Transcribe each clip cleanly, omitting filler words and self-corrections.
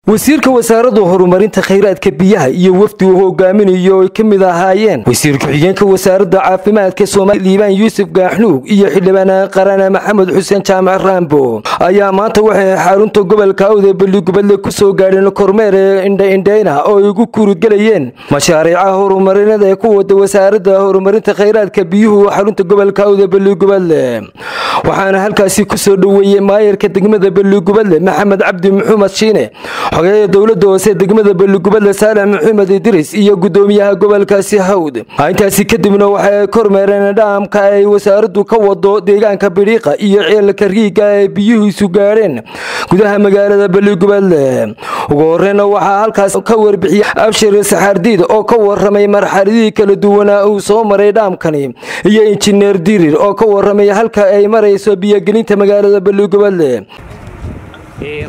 wasiirka wasaaradda horumarinta kheyraadka biyaha iyo wafdi uu hogaaminayo ay kamid ahaayeen wasiirka xigeenka wasaaradda caafimaadka Soomaaliya Yuusuf Gaaxnuug iyo xildhibaan qaran Maxamed Xuseen Jaamac Raambo ayaa maanta waxay xarunta gobolka Awdal Beligubadle ku soo gaareen kormeer indha-indhayna oo ay ugu kurudgalayeen mashaariica horumarineed ee ku wada wasaaradda horumarinta kheyraadka biyuhu xarunta gobolka Awdal Beligubadle waxaana halkaasi ku soo dhaweeyay maayarka degmada Beligubadle Maxamed Cabdi Maxamed Shiine xogeeyada dawladda hoose degmada Beligubadle Saalax Maxamed Idris iyo gudoomiyaha gobolkaasi Hawd intaasi kadibna waxay kormeereen dhaamka ay wasaaraddu ka wado deegaanka Biriiqa iyo ceelka Riiga ee biyuhu isu gaareen gudaha magaalada Beligubadle ugu horreyn waxa halkaas ka warbixiyay Abshir Saxardiid oo ka waramay marxaladii kala duwan oo soo maray dhaamkani iyo injineer Dirir oo ka waramay halka ay marayso biyo gelinta magaalada Beligubadle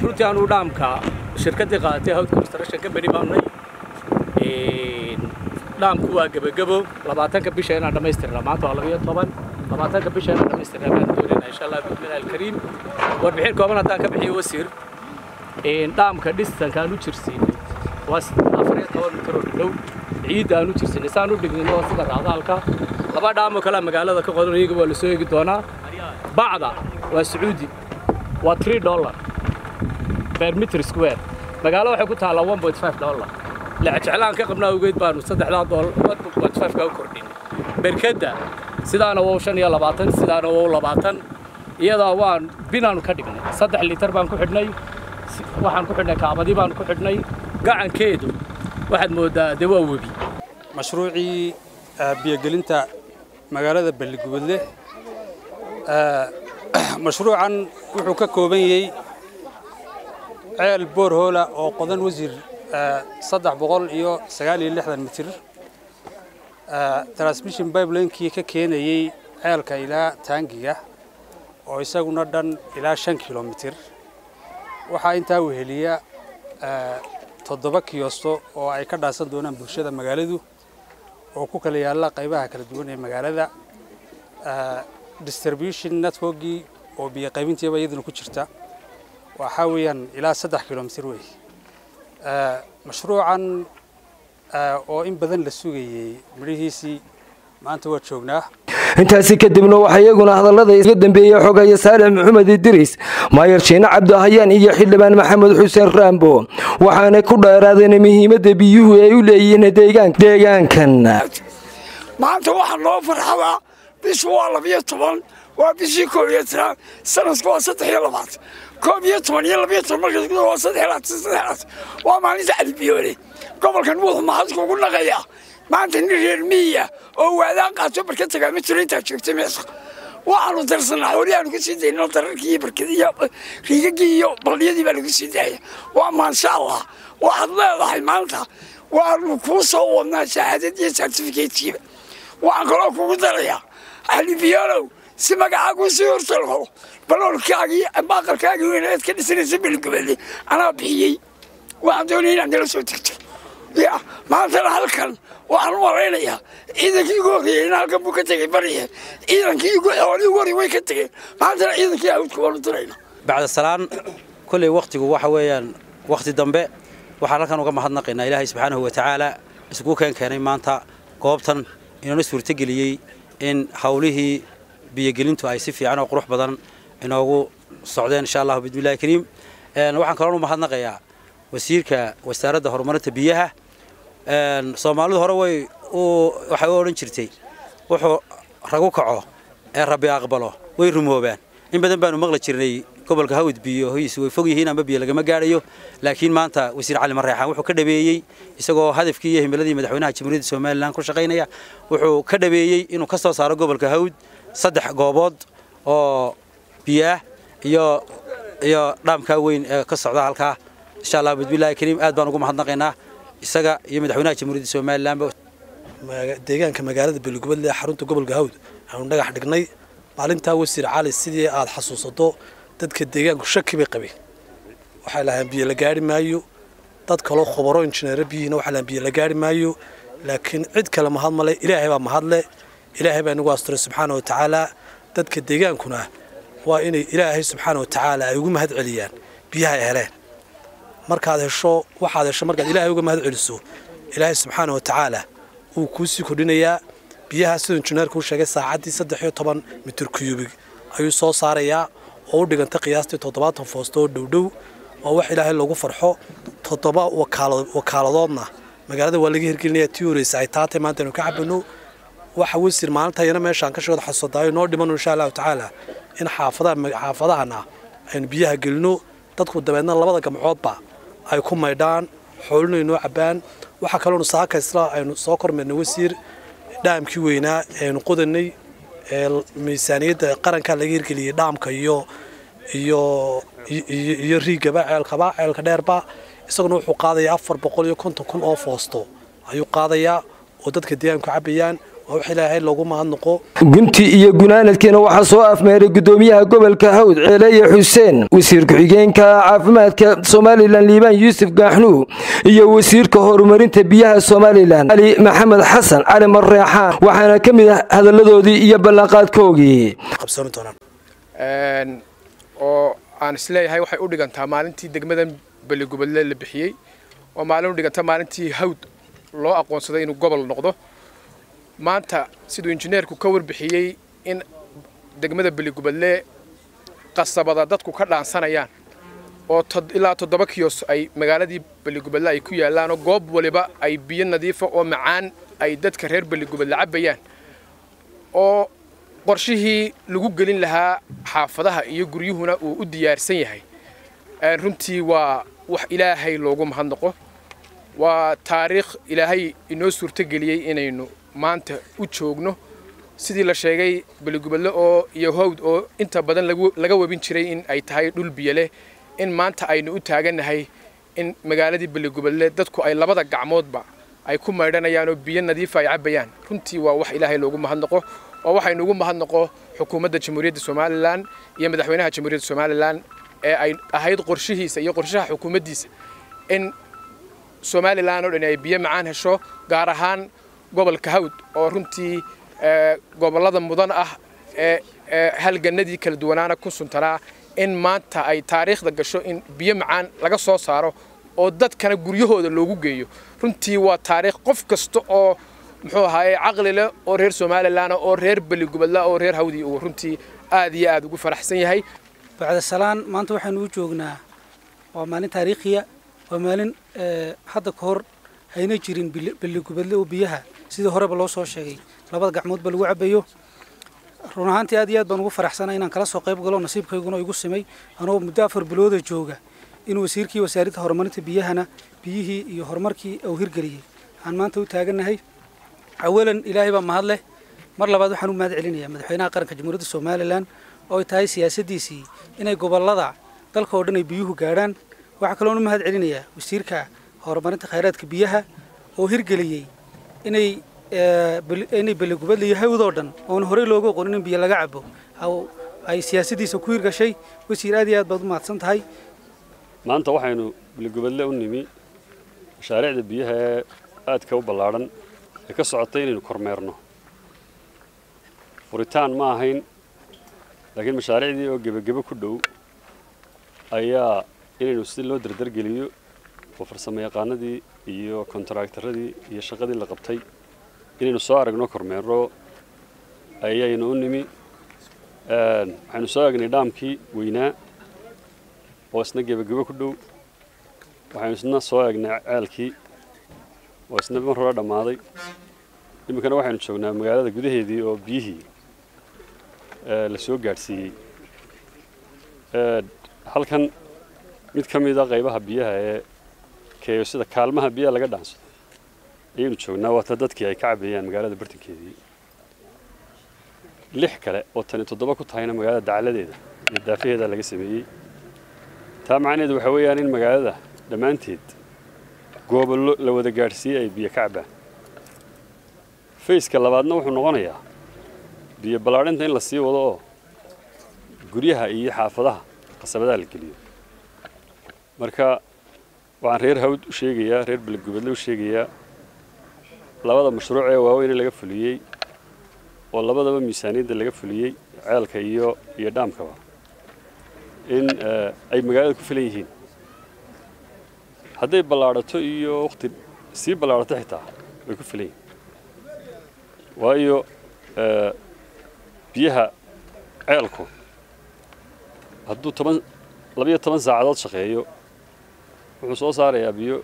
runtii aanu dhaamka shirkadii qaadatay Hawd Construction Company baanay dhaamku waa gabagabo 20ka bisha inaan dhameystirnaa maanta waa 20ka bisha inaan dhameystirnaa baan doonaynaa insha Allah bismillaahil kariim warbixin kooban hadaan ka bixiyo wasiir dhaamka dhisanka aanu jirsiinay waa 14 mitir oo dhow ciid aanu jirsiinay saan u dhignay oo sida raadaalka laba dhaamo kala magaalada ka qodan iyaga waa la soo eegi doonaa bacda waa Saudi waa $3 per meter square magaalo waxay ku taala $1.5 la jeclaan ka qabnaa ugeed baanu $3.5 ka kordhin berkada sidaana waa 25 sidaana waa 20 iyada waan binaanu ka dhignay 3 litir baan ku xidhnay waxaan ku xidhnay kaabadi baan ku xidhnay gacankeedu waxaad moodaa dawaa webi mashruucii biyo gelinta magaalada Beligubadle mashruucan wuxuu ka kooban yahay ceel boorhoola oo qodan wasiir 369 mitir transmission pipeline-kii ka keenayay ceelka ilaa taangiga oo isaguna dhan ilaa 5 kilomitir waxa intaa weheliya 7 kiyosto oo ay ka dhaasan doonaan bulshada magaaladu oo ku kala yaala qaybaha kala duwan ee magaalada distribution network-gii oo biyo qaybintiiba iyaduna ku jirta waxa weeyaan ilaa 3 kilomitir weey mashruucan oo in badan la sugayay mirihiisii maanta waa joognaa intaasi kadibna waxa iyaguna hadalada iska dambeeyay xogeeye Saalax Maxamed Idris maayar Shiine Cabdihayaan iyo xildhibaan Maxamed Xuseen Raambo waxaana ku dheeraadeen muhiimadda biyuhu ay u leeyihiin deegaankan maanta waxa loo farxada bishu waa 12 waa bishii koobiyeed sanadku waa 23 koobiyeed 12 markaas waa 3 waa maalinta cadbiyoole gobolkan wuxuu mahadku ugu naqayaa maanta nin reer miya oo waadaan qaato barka tagaa mitriinta joogtay meesha waxaanu darsanaa xooliyaanu ka sii deynaa dararkii barkadiya riigagii iyo baldiyadii baa lagu sii daayay waa maasha Allah waxaad leedahay maanta waanu ku soo wadnaa shahaadad iyo certificate-kiiba waxaan kaloo kugu darayaa albiyoolow si magacaagu sii hortalqo balolkaagii baaqalkaagii weynaad ka dhisanaysa Beligubadle anaa bixiyey waxaan doonayay inaan nala soo tagto ya maanta halkan waxaan u wareynayaa ciidankii ugu horreeyay halkan buu ka tegay bariye ciidankii ugu horreeyay way ka tegeen maanta ciidankii Hawdku waa dirayna bacda salaan kulli waqtigu waxa weeyaan waqti dambe waxaan halkan uga mahadnaqaynaa Ilaahay subhanahu wa ta'ala isku keenay maanta goobtan inuu suurta geliyay in hawlihii biyo gelintu ay si fiican oo qurux badan inoogu socdeen insha Allah bismillaahil kariim waxaan kaloo u mahadnaqayaa wasiirka wasaaradda horumarinta biyaha Soomaalidu hore waxay oran jirtay wuxuu ragu kaco ee Rabbi aqbalo way rumoobaan in badan baanu maqla jirnay gobolka Hawd biyo hoyis way fog yihiin ama biyo lagama gaarayo laakiin maanta wasiir Cali Marreexaan wuxuu ka dhabeeyay isagoo hadafkii iyo himiladii madaxweynaha Jamhuuriyadda Soomaaliland ku shaqeynaya wuxuu ka dhabeeyay inuu ka soo saaro gobolka Hawd 3 goobood oo biyo iyo dhaamka weyn ee ka socda halka insha Allah bismillaahil kariim aad baan ugu mahadnaqaynaa isaga iyo madaxweynaha Jamhuuriyadda Soomaaliland deegaanka magaalada Beligubadle xarunta gobolka Hawd aan dhagax dhignay maalinta wasiir Cali sidii aad xasuusato dadka deegaanku shaki bay qabeen waxa la biyo la gaari maayo dad kale khubaro injineer biyina waxa la biyo la gaari maayo laakiin cid kale mahad male Ilaahay baa mahadle Ilaahay baa nagu asturay subhanahu wa ta'ala dadka deegaankuna waa inay Ilaahay subhanahu wa ta'ala ay ugu mahad celiyaan biyaha heleen markaad hesho waxaad hesho markaad ilaahay uga mahad celiso ilaahay subxaanahu wa tacaala uu kuu sii kordhinayaa biyaha siduu injineerku u sheegay saacaddii 13 mitir kuyubig ayuu soo saarayaa oo u dhiganta qiyaastii 70 foosto oo dhowdhow waa wax ilaahay loogu farxo 7 wakaaladoodna magaalada waa laga hirgelinayaa tiyooreysa ay taatay maanta inuu ka cabano waxa wasiir maalintaayna meeshaan ka shaqada xasodaayo noo dhiman insha Allah tacaala in xaafadahana aynu biyaha gelino dadku dabeedna labada gamcoodba ay ku maydhaan xoolino inoo cabaan waxa kale oo saaka isla aynu soo kormeernay wasiir dhaamkii weynaa aynu qodanay miisaaniyadda qaranka laga hirgeliyay dhaamka iyo riigaba ceelka dheerba isaguna wuxuu qaadayaa 450 oo foosto ayuu qaadayaa oo dadka deegaanka cabayaan oo wax ilaahay loogu mahadnaqo gunti iyo gunaanadkeena waxa soo afmeeray gudoomiyaha gobolka Hawd Ceeleye Xuseen wasiir ku-xigeenka caafimaadka Soomaaliland Liibaan Yuusuf Gaaxnuug iyo wasiirka horumarinta biyaha Soomaaliland Ali Maxamed Xasan Ali Marreexaan waxaana kamid ah hadaladoodii iyo ballanqaadkoogii qabsan doonaan oo aan isleeyahay waxay u dhigantaa maalintii degmadan Beligubadle la bixiyay oo maalin u dhiganta maalintii Hawd loo aqoonsaday inuu gobol noqdo maanta sidoo injineerku ka warbixiyay in degmada Beligubadle qasabada dadku ka dhaansanayaan oo ilaa 7 kiyos ay magaaladii Beligubadle ay ku yaalaan oo goob waliba ay biyo nadiif ah oo macaan ay dadka reer Beligubadle cabayaan oo qorshihii lagu gelin lahaa xaafadaha iyo guryuhuna uu u diyaarsan yahay runtii waa wax ilaahay loogu mahadnaqo waa taariikh ilaahay inoo suurto geliyay inaynu maanta u joogno sidii la sheegay Beligubadle oo iyo Hawd oo inta badan laga wabin jiray in ay tahay dhul biyo leh in maanta aynu u taaganahay in magaaladii Beligubadle dadku ay labada gacmoodba ay ku maydhanayaan oo biyo nadiif ay cabayaan runtii waa wax ilaahay loogu mahadnaqo oo waxaynu ugu mahadnaqo xukuumadda Jamhuuriyadda Soomaaliland iyo madaxweynaha Jamhuuriyadda Soomaaliland ee ay ahayd qorshihiisa iyo qorshaha xukuumaddiisa in Soomaaliland oo dhan ay biyo macaan hesho gaar ahaan gobolka Hawd oo runtii gobolada mudan ah ee halganadii kala duwanaana ku suntanaa in maanta ay taariikhda gasho in biyo macaan laga soo saaro oo dadkana guryahooda loogu geeyo runtii waa taariikh qof kasta oo muxuu ahaayay caqli leh oo reer Soomaaliland oo reer Beligubadle oo reer Hawdi oo runtii aad iyo aad ugu faraxsan yahay bacda salaan maanta waxaanu u joognaa waa maalin taariikhiya waa maalin hadda ka hor hayna jirin Beligubadle oo biyaha sidii horeba loo soo sheegay labada gacmoodba lagu cabayo run ahaantii aad iyo aad baan ugu faraxsanahay inaan kala soo qayb galo nasiibkayguna igu simay anoo muddo 4 bilood jooga in wasiirkii wasaaradda horumarinta biyahana biyihii iyo horumarkii uu hirgeliyay aan maanta u taaganahay awalan ilaahay baa mahad leh mar labaad waxaan u mahad celinayaa madaxweynaha qaranka Jamhuuriyadda Soomaaliland oo ay tahay siyaasadiisii inay gobolada dalka oo dhan ay biyuhu gaaraan waxa kale oo u mahad celinayaa wasiirka horumarinta khayraadka biyaha oo hirgeliyay inay Beligubadle iyo Hawd oo dhan oo hore looga qorin in biyo laga cabo ay siyaasadiisa ku hirgashay wasiir aad iyo aad baad u mahadsan tahay maanta waxaynu Beligubadle u nimi mashaariicda biyaha aadka u ballaaran ee ka socotay inaynu kormeerno furitaan ma ahayn laakiin mashaariicdii oo gebagebo ku dhow ayaa inaynu si loo dardargeliyo oo farsamo yaqaanadii iyo kontraktaradii iyo shaqadii la qabtay inaynu soo aragno kormeero ayaynu u nimi waxaynu soo aragnay dhaamkii weynaa oo isna gebagebo ku dhow waxaynu isna soo aragnay ceelkii oo isna mar hore dhammaaday iminkana waxaynu joognaa magaalada gudaheedii oo biyihii la soo gaadhsiiyey halkan mid ka mid ah qaybaha biyaha ee keeyo sida kaalmaha biyaha laga dhaansado ayaynu joognaa waata dadkii ay ka cabayaan magaalada bartankeedii 6 kale oo 7 ku tahayna magaalada dacaladeeda iyo daafaheeda laga sameeyey taa macnaheedu waxa weeyaan in magaalada dhammaanteed gobollo la wada gaadhsiiyey ay biyo ka cabaan fayska labaadna wuxuu noqonayaa biyo ballaarinta in la sii wado oo guryaha iyo xaafadaha qasabadaha la geliyo marka waxaan reer Hawd u sheegayaa reer Beligubadle u sheegayaa labada mashruuc ee waaweyn laga fuliyay oo labadaba miisaaniyadda laga fuliyay ceelka iyo dhaamkaba in ay magaalada ku filan yihiin hadday ballaadhato iyo waqti sii ballaadhato xitaa way ku filan yihiin waayo biyaha ceelku hadduu 12 saacadood shaqeeyo wuxuu soo saarayaa biyo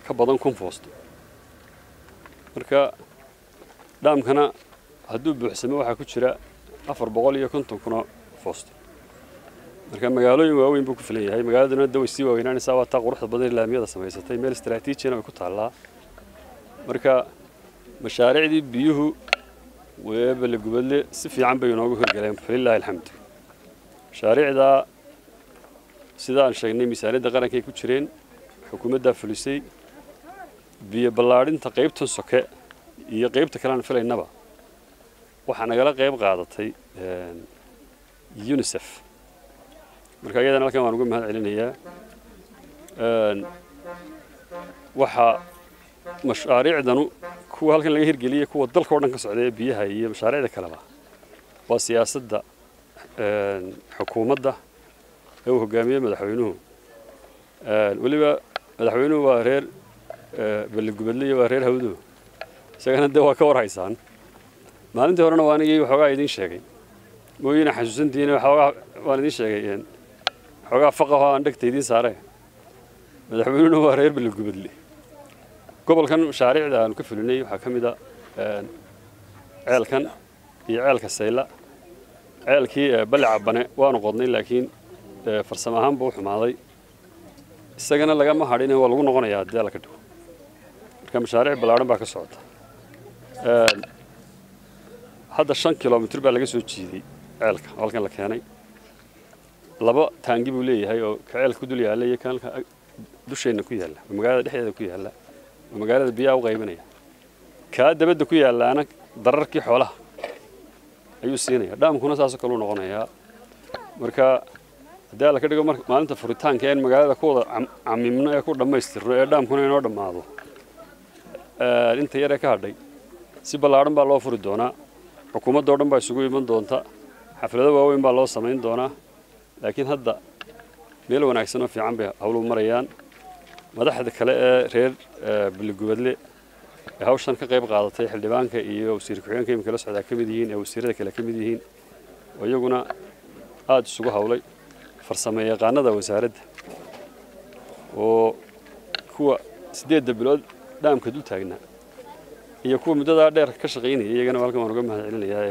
ka badan 1000 foosto marka dhaamkana hadduu buuxsamo waxaa ku jira 450 foosto marka magaalooyin waaweyn buu ku filan yahay magaaladuna daway sii waaweynanaysaa waa taa quruxda badan laamiyada samaysatay meel istiraatiiji ah ku taallaa marka mashaariicdii biyuhu Balligubadle si fiican bay inoogu hirgaleen falillahi alxamd mashaariicda sidaan sheegnay miisaaniyadda qarankay ku jireen xukuumadda fulisay biyo ballaadhinta qaybtan soke iyo qaybta kalena filaynaba waxa nagala qayb qaadatay UNICEF marka iyadana halkan waan ugu mahad celinayaa waxa mashaariicdanu kuwa halkan laga hirgeliyay kuwa dalka oo dhan ka socday biyaha iyo mashaariicda kaleba waa siyaasadda xukuumadda ee uu hogaamiyay madaxweynuhu waliba madaxweynuhu waa reer Balligubadle waa reer Hawdo isagana de waa ka warhaysaan maalintii horena waan igay waxoogaa idin sheegay mooyina xasuusantiina waxoogaa waan idin sheegay waxoogaa faqaha aan dhagta idin saaray madaxweynuhu waa reer Balligubadle gobolkan mashaariicda aan ka fulinay waxa kamid ah ceelkan iyo ceelka Sayla ceelkii Ballicabane waanu qodnay laakiin farsamo ahaan buu xumaaday isagana lagama hadhin waa lagu noqonayaa hadii la ka dhigo marka mashaariic ballaaran baa ka socota hadda 5 kilomitir baa laga soo jiiday ceelka halkan la keenay laba taangi buu leeyahay oo ka ceelka ku dul yaalla iyo kan dusheena ku yaalla magaalada dhexdeeda ku yaalla magaalada biyaha u qaybinaya ka dabada ku yaalaana dararkii xoolaha ayuu siinaya dhaamkuna saas oo kale u noqonaya marka hadii la ka dhigo maalinta furitaanka ee magaalada ku wada camimno ee ku dhameystirno ee dhaamkuna inoo dhamaado inta yar ee ka hadhay si ballaaran baa loo furi doonaa xukuumadda oo dhan baa isugu iman doonta xaflado waaweyn baa loo sameyn doonaa laakiin hadda meel wanaagsan oo fiican bay hawluhu marayaan madaxda kale ee reer Balligubadle ee hawshan ka qayb qaadatay xildhibaanka iyo wasiir ku-xigeenka imika la socda ka mid yihiin ee wasiirada kale ka mid yihiin oo iyaguna aad isugu hawlay farsamo yaqaanada wasaaradda oo kuwa 8 bilood dhaamka dul taagnaa iyo kuwa muddada dheer ka shaqeynaya iyagana halkan waan uga mahad celinayaa